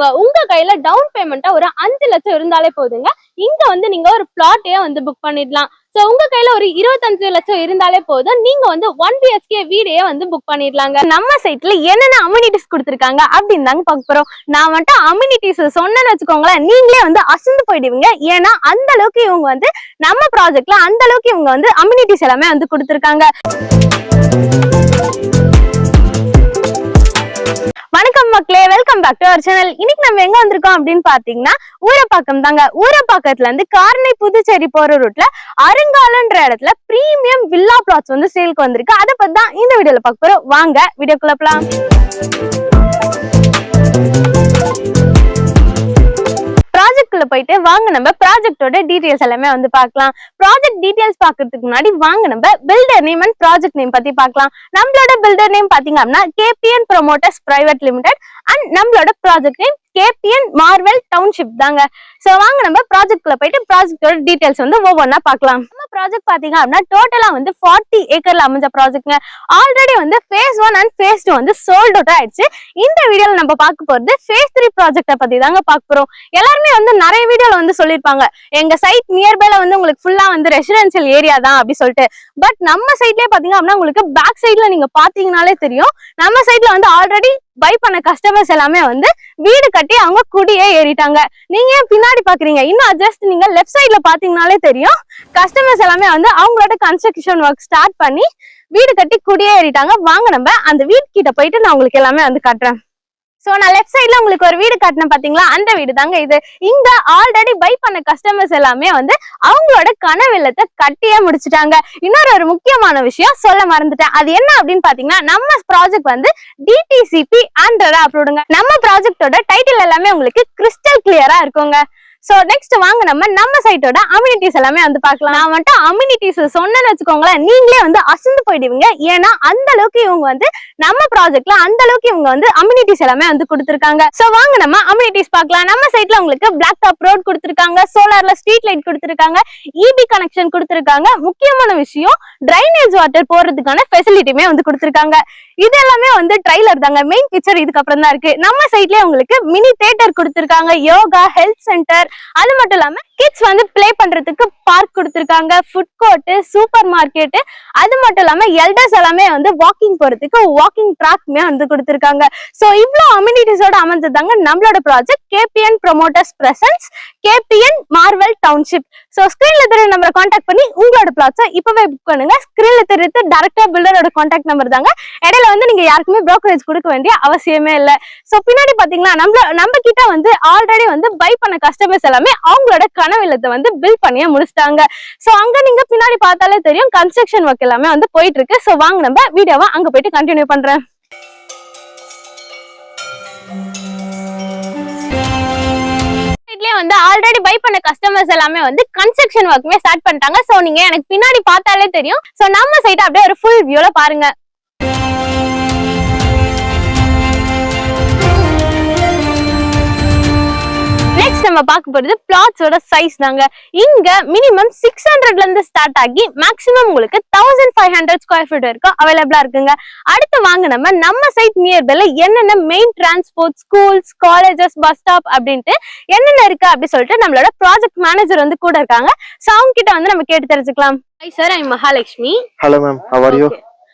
வச்சுக்கோங்க, உங்க கையில டவுன் பேமெண்டா ஒரு 5 லட்சம் இருந்தாலே போதுங்க, இங்க வந்து நீங்க ஒரு பிளாட்டே வந்து புக் பண்ணிடலாம். சோ உங்க கையில ஒரு 25 லட்சம் இருந்தாலே போதும், நீங்க வந்து 1 BHK வீடே வந்து புக் பண்ணிடலாங்க. நம்ம சைட்ல என்னென்ன அம்யூனிட்டிஸ் கொடுத்துருக்காங்க அப்படின்னு தாங்க பார்க்க போறோம். நான் மட்டும் அம்யூனிட்டிஸ் சொன்னேன்னு வச்சுக்கோங்களேன், நீங்களே வந்து அசந்து போயிடுவீங்க. ஏன்னா அந்த அளவுக்கு இவங்க வந்து நம்ம ப்ராஜெக்ட்ல அந்த அளவுக்கு இவங்க வந்து அம்யூனிட்டிஸ் எல்லாமே வந்து கொடுத்துருக்காங்க. வணக்கம் மக்களே, welcome back to our channel. இன்னைக்கு நம்ம எங்க வந்திருக்கோம் அப்படின்னு பாத்தீங்கன்னா ஊரப்பாக்கம் தாங்க. ஊரப்பாக்கத்துல இருந்து கார்னை புதுச்சேரி போற ரூட்ல அருங்காலன்ற இடத்துல பிரீமியம் வில்லா பிளாட்ஸ் வந்து சேலுக்கு வந்திருக்கு. அதை பத்தி தான் இந்த வீடியோல பார்க்க போறோம். வாங்க வீடியோக்குள்ள போலாம். ப்ராஜெக்ட்குள்ள போயிட்டு வாங்க நம்ம ப்ராஜெக்டோட டீடைல்ஸ் எல்லாமே வந்து பார்க்கலாம். ப்ராஜெக்ட் டீடைல்ஸ் பாக்குறதுக்கு முன்னாடி வாங்க நம்ம builder name and project name பத்தி பார்க்கலாம். நம்மளோட பில்டர் நேம் பாத்தீங்க அப்படின்னா KPN Promoters Private Limited and நம்மளோட project name KPN Marvel Township தாங்க. சோ வாங்க நம்ம ப்ராஜெக்ட் குள்ள போயிட்டு ப்ராஜெக்டோட டீடைல்ஸ் வந்து ஒவ்வொன்னா பார்க்கலாம். நம்ம ப்ராஜெக்ட் பாத்தீங்க அப்படின்னா டோட்டலா வந்து 40 ஏக்கர்ல அமைஞ்ச ப்ராஜெக்ட்ங்க. ஆல்ரெடி வந்து phase 1 அண்ட் phase 2 வந்து சோல்ட் அவுட் ஆயிடுச்சு. இந்த வீடியோல நம்ம பார்க்க போறது phase 3 ப்ராஜெக்ட பத்தி தாங்க பார்க்க போறோம். எல்லாருமே வந்து நிறைய வீடியோல வந்து சொல்லிருப்பாங்க, எங்க சைட் நியர்பைல வந்து உங்களுக்கு ஃபுல்லா வந்து ரெசிடென்சியல் ஏரியா தான் அப்படி சொல்லிட்டு. பட் நம்ம சைட்லயே பாத்தீங்க அப்படின்னா உங்களுக்கு பேக் சைட்ல நீங்க பாத்தீங்கன்னாலே தெரியும், நம்ம சைட்ல வந்து ஆல்ரெடி பை பண்ண கஸ்டமர்ஸ் எல்லாமே வந்து வீடு கட்டி அவங்க குடியே ஏறிட்டாங்க. நீங்க ஏன் பின்னாடி பாக்குறீங்க, இன்னும் ஜஸ்ட் நீங்க லெஃப்ட் சைட்ல பாத்தீங்கன்னாலே தெரியும், கஸ்டமர்ஸ் எல்லாமே வந்து அவங்களோட கன்ஸ்ட்ரக்ஷன் ஒர்க் ஸ்டார்ட் பண்ணி வீடு கட்டி குடியே ஏறிட்டாங்க. வாங்க நம்ம அந்த வீடு கிட்ட போயிட்டு நான் உங்களுக்கு எல்லாமே வந்து காட்டுறேன். சோ நான் லெஃப்ட் சைட்ல உங்களுக்கு ஒரு வீடு காட்டினேன் பாத்தீங்களா, அந்த வீடு தாங்க இது. இங்க ஆல்ரெடி பை பண்ண கஸ்டமர்ஸ் எல்லாமே வந்து அவங்களோட கனவு இல்லத்தை கட்டியே முடிச்சுட்டாங்க. இன்னொரு முக்கியமான விஷயம் சொல்ல மறந்துட்டேன், அது என்ன அப்படின்னு பாத்தீங்கன்னா நம்ம ப்ராஜெக்ட் வந்து DTCP ANDRADA அப்ரூவ்டுங்க. நம்ம ப்ராஜெக்டோட டைட்டில் எல்லாமே உங்களுக்கு கிறிஸ்டல் கிளியரா இருக்குங்க. சோ நெக்ஸ்ட் வாங்க நம்ம சைட்டோட அம்யூனிட்டிஸ் எல்லாமே வந்து பார்க்கலாம். நான் மட்டும் அம்யூனிட்டிஸ் சொன்னேன்னு வச்சுக்கோங்களேன், நீங்களே வந்து அசந்து போயிடுவீங்க. ஏன்னா அந்த அளவுக்கு இவங்க வந்து நம்ம ப்ராஜெக்ட்ல அந்த அளவுக்கு இவங்க வந்து அம்யூனிட்டிஸ் எல்லாமே வந்து கொடுத்துருக்காங்க. சோ வாங்க நம்ம அம்யூனிட்டிஸ் பார்க்கலாம். நம்ம சைட்ல உங்களுக்கு பிளாக் டாப் ரோட் கொடுத்துருக்காங்க, சோலார்ல ஸ்ட்ரீட் லைட் கொடுத்துருக்காங்க, EB கனெக்ஷன் கொடுத்துருக்காங்க. முக்கியமான விஷயம் டிரைனேஜ் வாட்டர் போறதுக்கான ஃபெசிலிட்டியுமே வந்து கொடுத்துருக்காங்க. இது எல்லாமே வந்து ட்ரைலர் தாங்க, மெயின் பிக்சர் இதுக்கு அப்புறம் தான் இருக்கு. நம்ம சைட்லயே உங்களுக்கு மினி தியேட்டர் கொடுத்துருக்காங்க, யோகா, ஹெல்த் சென்டர், அது மட்டும் இல்லாம கிட்ஸ் வந்து பிளே பண்றதுக்கு பார்க் கொடுத்துருக்காங்க, ஃபுட் கோர்ட், சூப்பர் மார்க்கெட், அது மட்டும் இல்லாம எல்டர்ஸ் எல்லாமே வந்து வாக்கிங் போறதுக்கு வாக்கிங் ட்ராக்மே வந்து கொடுத்துருக்காங்க. சோ இவ்வளவு அம்யூனிட்டிஸோட அமைஞ்சதாங்க நம்மளோட project KPN Promoters Presents KPN Marvel Township. So ஸ்கிரீன்ல தெரிய நம்பரை கான்டாக்ட் பண்ணி உங்களோட பிளாட்ஸை இப்பவே புக் பண்ணுங்க. ஸ்கிரீன்ல தெரியுது டைரக்டா பில்டரோட கான்டாக்ட் நம்பர் தாங்க. இடையில வந்து நீங்க யாருக்குமே ப்ரோக்கரேஜ் கொடுக்க வேண்டிய அவசியமே இல்லை. சோ பின்னாடி பாத்தீங்கன்னா நம்ம கிட்ட வந்து ஆல்ரெடி வந்து பை பண்ண கஸ்டமர்ஸ் எல்லாமே அவங்களோட கனவு இல்லத்தை வந்து பில்ட் பண்ணியே முடிச்சிட்டாங்க. சோ அங்க நீங்க பின்னாடி பார்த்தாலே தெரியும் கன்ஸ்ட்ரக்ஷன் ஒர்க் எல்லாமே வந்து போயிட்டு இருக்கு. சோ வாங்க நம்ம வீடியோவை அங்க போயிட்டு கண்டினியூ பண்றேன். வந்து ஆல்ரெடி பை பண்ண கஸ்டமர்ஸ் எல்லாமே வந்து கன்ஸ்ட்ரக்ஷன் ஒர்க்குமே ஸ்டார்ட் பண்ணிட்டாங்க. சோ நீங்க எனக்கு பின்னாடி பார்த்தாலே தெரியும். சோ நம்ம சைட் அப்படியே ஒரு ஃபுல் வியூல பாருங்க. நெக்ஸ்ட் நம்ம பார்க்க போறது பிளாட்ஸோட சைஸ் தாங்க. இங்க மினிமம் 600ல இருந்து ஸ்டார்ட் ஆகி மேக்ஸிமம் உங்களுக்கு 1500 ஸ்கொயர் ஃபீட் வரைக்கும் அவைலபிளா இருக்குங்க. அடுத்து வாங்க நம்ம சைட் நியர்பைல என்னென்ன main transport, schools, colleges, bus stop அப்படின்ட்டு என்னென்ன இருக்கு அப்படி சொல்லிட்டு நம்மளோட ப்ராஜெக்ட் மேனேஜர் வந்து கூட இருக்காங்க. சோ அவங்க கிட்ட வந்து நம்ம கேட்டு தெரிஞ்சுக்கலாம். Hi sir, I Mahalakshmi. Hello ma'am, how are you?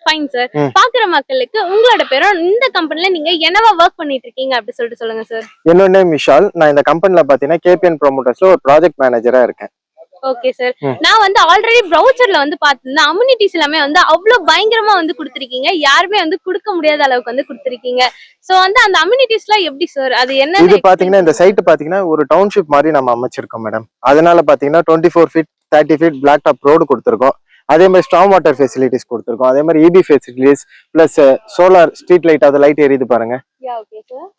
Fine sir. பாக்குற மக்களுக்கு உங்களோட பேரும் இந்த கம்பெனில நீங்க என்னவா வர்க் பண்ணிட்டு இருக்கீங்க அப்படி சொல்லிட்டு சொல்லுங்க சார். என்னோட நேம் விஷால். நான் இந்த கம்பெனில பாத்தீங்கன்னா KPN Promotersல ஒரு ப்ராஜெக்ட் மேனேஜரா இருக்கேன். Okay sir. நான் வந்து ஆல்ரெடி ப்ரௌசர்ல வந்து பாத்தீங்கன்னா அம்யூனிட்டிஸ் எல்லாமே வந்து அவ்வளவு பயங்கரமா வந்து கொடுத்திருக்கீங்க, யாருமே வந்து கொடுக்க முடியாத அளவுக்கு வந்து கொடுத்திருக்கீங்க. சோ வந்து அந்த அம்யூனிட்டிஸ்லாம் எப்படி சார், அது என்ன? இது பாத்தீங்கன்னா இந்த சைட் பாத்தீங்கன்னா ஒரு டவுன்ஷிப் மாதிரி நம்ம அமைச்சிருக்கோம் மேடம். அதனால பாத்தீங்கன்னா 24 feet 30 feet black top road கொடுத்துருக்கோம். அதே மாதிரி ஸ்ட்ராங் வாட்டர் ஃபெசிலிட்டிஸ் கொடுத்துருக்கோம். அதே மாதிரி EB facilities plus solar street light, அது லைட் எரியுது பாருங்க,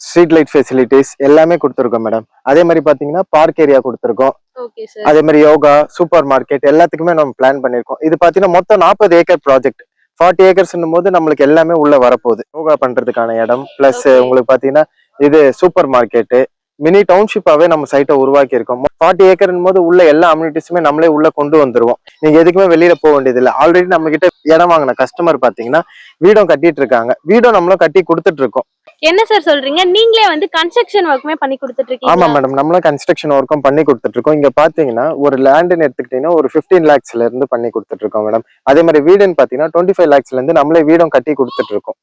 ஸ்ட்ரீட் லைட் ஃபெசிலிட்டிஸ் எல்லாமே கொடுத்துருக்கோம் மேடம். அதே மாதிரி பாத்தீங்கன்னா பார்க் ஏரியா கொடுத்துருக்கோம். அதே மாதிரி யோகா, சூப்பர் மார்க்கெட் எல்லாத்துக்குமே நம்ம பிளான் பண்ணிருக்கோம். இது பாத்தீங்கன்னா மொத்தம் 40 ஏக்கர் ப்ராஜெக்ட். 40 ஏக்கர்ஸ்னும் போது நம்மளுக்கு எல்லாமே உள்ள வரப்போகுது. யோகா பண்றதுக்கான இடம் பிளஸ் உங்களுக்கு பாத்தீங்கன்னா இது சூப்பர் மார்க்கெட்டு, மினி டவுன்ஷிப்பாவே நம்ம சைட்டை உருவாக்கி இருக்கோம். 40 ஏக்கர்னும் போது உள்ள எல்லா அம்யூனிட்டிஸுமே நம்மளே உள்ள கொண்டு வந்துருவோம். நீங்க எதுக்குமே வெளியில போக வேண்டியது இல்லை. ஆல்ரெடி நம்ம கிட்ட இடம் வாங்கின கஸ்டமர் பாத்தீங்கன்னா வீடும் கட்டிட்டு இருக்காங்க, வீடும் நம்மளும் கட்டி கொடுத்துட்டு இருக்கோம். என்ன சார் சொல்றீங்க? நீங்களே வந்து கன்ஸ்ட்ரக்ஷன் ஒர்க்குமே பண்ணி கொடுத்துட்டு ஆமா இருக்கீங்களா? மேடம், நம்மளும் கன்ஸ்ட்ரக்ஷன் ஒர்க்கும் பண்ணி கொடுத்துட்டு இருக்கோம். இங்க பாத்தீங்கன்னா ஒரு லேண்டுன்னு எடுத்துக்கிட்டீங்கன்னா ஒரு 15 lakhsல இருந்து பண்ணி கொடுத்துட்டு இருக்கோம் மேடம். அதே மாதிரி வீடுன்னு பாத்தீங்கன்னா 25 lakhsல இருந்து நம்மளே வீடும் கட்டி கொடுத்துட்டு இருக்கோம்.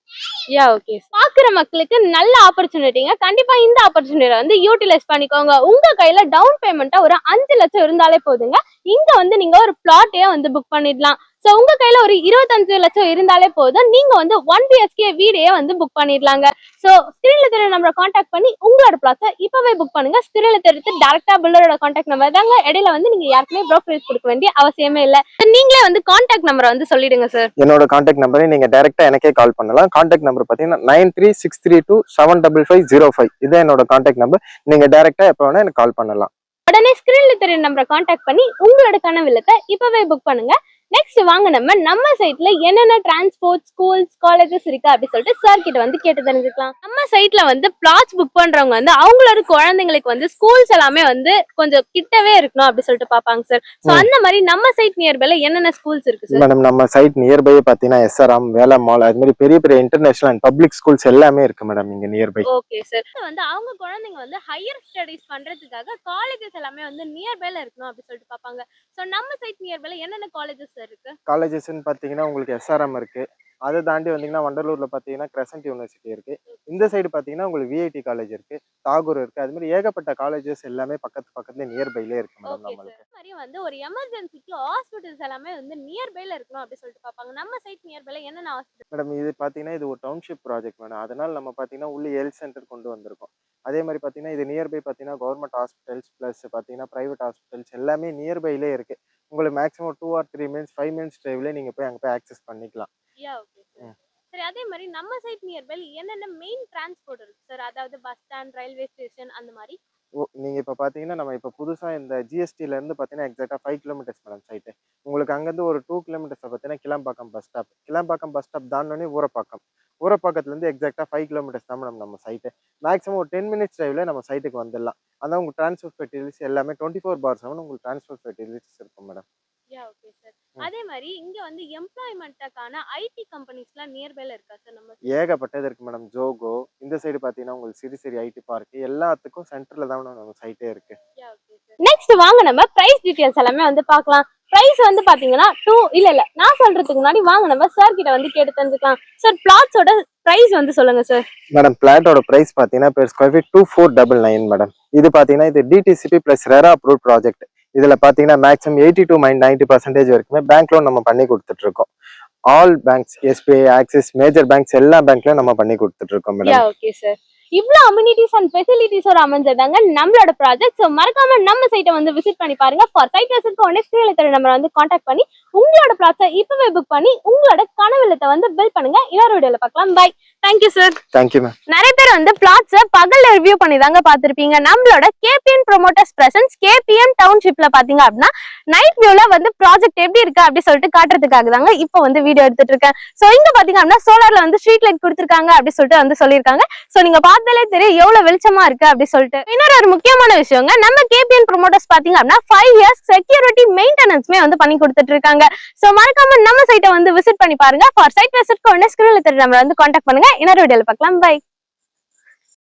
ஓகே. பாக்குற மக்களுக்கு நல்ல ஆப்பர்ச்சுனிட்டிங்க. கண்டிப்பா இந்த ஆப்பர்ச்சுனிட்டியை வந்து யூட்டிலைஸ் பண்ணிக்கோங்க. உங்க கையில டவுன் பேமெண்டா ஒரு 5 லட்சம் இருந்தாலே போதுங்க. இங்க வந்து நீங்க ஒரு பிளாட்டே வந்து புக் பண்ணிடலாம். சோ உங்க கையில ஒரு 25 லட்சம் இருந்தாலே போதும், நீங்க வந்து 1 BHK வீடையே வந்து புக் பண்ணிடலாங்க. சோ ஸ்கிரீன்ல தெரிய நம்பரை கான்டாக்ட் பண்ணி உங்களோட பிளாட்ஸை இப்பவே புக் பண்ணுங்க. ஸ்கிரீன்ல தெரிஞ்சு டைரக்டா பில்டரோட கான்டாக்ட் நம்பர் தாங்க. இடையில வந்து நீங்க யாருக்குமே ப்ரோக்கரேஜ் கொடுக்க வேண்டிய அவசியமே இல்ல. நீங்களே வந்து கான்டாக்ட் நம்பரை வந்து சொல்லிடுங்க சார். என்னோட கான்டாக்ட் நம்பரை நீங்க டைரக்டா எனக்கே கால் பண்ணலாம். கான்டாக்ட் நம்பர் பாத்தீங்கன்னா 9363275505. இதான் என்னோட கான்டாக்ட் நம்பர். நீங்க டைரக்டா எப்ப வேணா எனக்கு கால் பண்ணலாம். உடனே ஸ்கிரீன்ல தெரிய நம்பரை கான்டாக்ட் பண்ணி உங்களோட கனவு இல்லத்தை இப்பவே புக் பண்ணுங்க. நெக்ஸ்ட் வாங்க நம்ம சைட்ல என்னென்ன டிரான்ஸ்போர்ட், ஸ்கூல்ஸ், காலேஜஸ் இருக்கு அப்படி சொல்லிட்டு சார் கிட்ட வந்து கேட்டு தெரிஞ்சுக்கலாம். நம்ம சைட்ல வந்து பிளாட்ஸ் புக் பண்றவங்க வந்து அவங்களோட குழந்தைங்களுக்கு வந்து ஸ்கூல்ஸ் எல்லாமே வந்து கொஞ்சம் கிட்டவே இருக்கணும் அப்படி சொல்லிட்டு பாப்பாங்க சார். சோ அந்த மாதிரி நம்ம சைட் நியர்பைல என்னென்ன ஸ்கூல்ஸ் இருக்கு சார்? மேடம், நம்ம சைட் நியர்பை பாத்தீங்கன்னா SRM, வேலை மால், அது மாதிரி பெரிய பெரிய இன்டர்நேஷனல் அண்ட் பப்ளிக் ஸ்கூல்ஸ் எல்லாமே இருக்கு மேடம் இங்க நியர்பை. Okay sir. வந்து அவங்க குழந்தைங்க வந்து ஹையர் ஸ்டடீஸ் பண்றதுக்காக காலேஜஸ் எல்லாமே வந்து நியர்பைல இருக்கணும் அப்படி சொல்லிட்டு பாப்பாங்க. சோ நம்ம சைட் நியர்பைல என்னென்ன காலேஜஸ் இருக்கு? காலேஜஸ்ன்னு பாத்தீங்கன்னா உங்களுக்கு SRM இருக்கு. அதை தாண்டி வந்தீங்கன்னா வண்டலூர்ல பாத்தீங்கன்னா கிரசன்ட் யூனிவர்சிட்டி இருக்கு. இந்த சைடு பாத்தீங்கன்னா உங்களுக்கு VIT காலேஜ் இருக்கு, தாகூர் இருக்கு. அது மாதிரி ஏகப்பட்ட காலேஜஸ் எல்லாமே பக்கத்துல நியர்பைலே இருக்கு மேடம் நம்மளுக்கு. மாதிரி வந்து ஒரு எமர்ஜென்சிக்கு ஹாஸ்பிடல்ஸ் எல்லாமே வந்து நியர்பைல இருக்கணும் அப்படி சொல்லிட்டு பாப்பாங்க. நம்ம சைட் நியர்பைல என்னென்ன ஹாஸ்பிடல்? மேடம், இது பாத்தீங்கன்னா இது ஒரு டவுன்ஷிப் ப்ராஜெக்ட் மேடம். அதனால நம்ம பாத்தீங்கன்னா உள்ள ஹெல்த் சென்டர் கொண்டு வந்திருக்கோம். அதே மாதிரி பாத்தீங்கன்னா இது நியர்பை பாத்தீங்கன்னா கவர்மெண்ட் ஹாஸ்பிட்டல்ஸ் பிளஸ் பாத்தீங்கன்னா பிரைவேட் ஹாஸ்பிட்டல்ஸ் எல்லாமே நியர்பைலே இருக்கு. உங்களுக்கு மேக்ஸிமம் 2 or 3 minutes 5 minutes டிரைவ்ல நீங்க போய் அங்க போய் ஆக்சஸ் பண்ணிக்கலாம். Okay sir. சரி, அதே மாதிரி நம்ம சைட் நியர்பைல என்னென்ன மெயின் டிரான்ஸ்போர்ட் இருக்கு சார்? அதாவது பஸ் ஸ்டாண்ட், ரயில்வே ஸ்டேஷன் அந்த மாதிரி. நீங்க இப்ப பாத்தீங்கன்னா நம்ம இப்ப புதுசா இந்த GSTல இருந்து பாத்தீங்கன்னா எக்ஸாக்டா 5 கிலோமீட்டர்ஸ் மேடம் சைட். உங்களுக்கு அங்கிருந்து ஒரு 2 கிலோமீட்டர்ஸ் பாத்தீங்கன்னா Kilambakkam bus stop. Kilambakkam bus stop தாண்டோனே ஊரப்பாக்கம். ஊரப்பாக்கத்துல இருந்து எக்ஸாக்டா 5 கிலோமீட்டர்ஸ் தான் மேடம் நம்ம சைட். மேக்ஸிமம் ஒரு 10 minutes டிரைவ்ல நம்ம சைட்டுக்கு வந்துடலாம். அதான் உங்களுக்கு டிரான்ஸ்போர்ட் ஃபெசிலிட்டிஸ் எல்லாமே 24/7 உங்களுக்கு டிரான்ஸ்போர்ட் ஃபெசிலிட்டிஸ் இருக்கும் மேடம். Okay sir. அதே மாதிரி இங்க வந்து எம்ப்ளாய்மென்ட்கான IT கம்பெனிஸ்லாம் நியர்பைல இருக்கா சார்? நம்ம ஏகப்பட்டது இருக்கு மேடம். ஜோகோ இந்த சைடு பாத்தீங்கன்னா உங்களுக்கு சிறு IT பார்க் எல்லாத்துக்கும் சென்டர்ல தான் நம்ம சைட்டே இருக்கு. நெக்ஸ்ட் வாங்க நம்ம பிரைஸ் டீடைல்ஸ் எல்லாமே வந்து பார்க்கலாம். பிரைஸ் வந்து பாத்தீங்கன்னா நான் சொல்றதுக்கு முன்னாடி வாங்க நம்ம சார் கிட்ட வந்து கேட்டு தெரிஞ்சுக்கலாம். சார் பிளாட்ஸோட பிரைஸ் வந்து சொல்லுங்க சார். மேடம், பிளாட்டோட பிரைஸ் பாத்தீங்கன்னா per square feet 2499 மேடம். இது பாத்தீங்கன்னா இது DTCP plus RERA approve project. இதுல பாத்தீங்கன்னா மேக்ஸிமம் 80 to 90% வரைக்குமே பேங்க் லோன் நம்ம பண்ணி கொடுத்துட்டு இருக்கோம். All banks, SBI, axis, major banks எல்லா பேங்க்லயும் நம்ம பண்ணி கொடுத்துட்டு இருக்கோம் மேடம். Okay sir. இவ்ளோ அம்யூனிட்டிஸ் அண்ட் ஃபெசிலிட்டிஸோட அமைஞ்சதாங்க நம்மளோட ப்ராஜெக்ட். சோ மறக்காம நம்ம சைட்டை வந்து விசிட் பண்ணி பாருங்க. ஃபார் சைட் விசிட்க்கு உடனே ஸ்கிரீன்ல தெரிய நம்பரை வந்து கான்டாக்ட் பண்ணி உங்களோட பிளாட்ஸை இப்பவே புக் பண்ணி உங்களோட கனவு இல்லத்தை வந்து பில்ட் பண்ணுங்க. இன்னொரு வீடியோல பார்க்கலாம். Bye. Thank you sir. Thank you ma'am. நிறைய பேர் வந்து பிளாட்ஸை பகல்ல ரிவ்யூ பண்ணி தாங்க பார்த்திருப்பீங்க. நம்மளோட KPN ப்ரோமோட்டர்ஸ் பிரசன்ஸ் KPN டவுன்ஷிப்ல பாத்தீங்க அப்படின்னா நைட் வியூல வந்து ப்ராஜெக்ட் எப்படி இருக்கு அப்படி சொல்லிட்டு காட்டுறதுக்காக தாங்க இப்போ வந்து வீடியோ எடுத்துட்டு இருக்கேன். சோ இங்க பாத்தீங்க அப்படின்னா சோலார்ல வந்து ஸ்ட்ரீட் லைட் கொடுத்துருக்காங்க அப்படி சொல்லிட்டு வந்து சொல்லியிருக்காங்க. சோ நீங்க பார்த்தாலே தெரியும் எவ்வளவு வெளிச்சமா இருக்கு அப்படி சொல்லிட்டு. இன்னொரு ஒரு முக்கியமான விஷயங்க, நம்ம KPN ப்ரோமோட்டர்ஸ் பாத்தீங்க அப்படின்னா 5 years செக்யூரிட்டி மெயின்டெனன்ஸ்மே வந்து பண்ணி கொடுத்துட்டு இருக்காங்க. சோ மறக்காம நம்ம சைட்டை வந்து விசிட் பண்ணி பாருங்க. ஃபார் சைட் விசிட்க்கு உடனே ஸ்கிரீன்ல தெரிய நம்பரை வந்து கான்டாக்ட் பண்ணுங்க. இன்னொரு வீடியோல பார்க்கலாம். பை.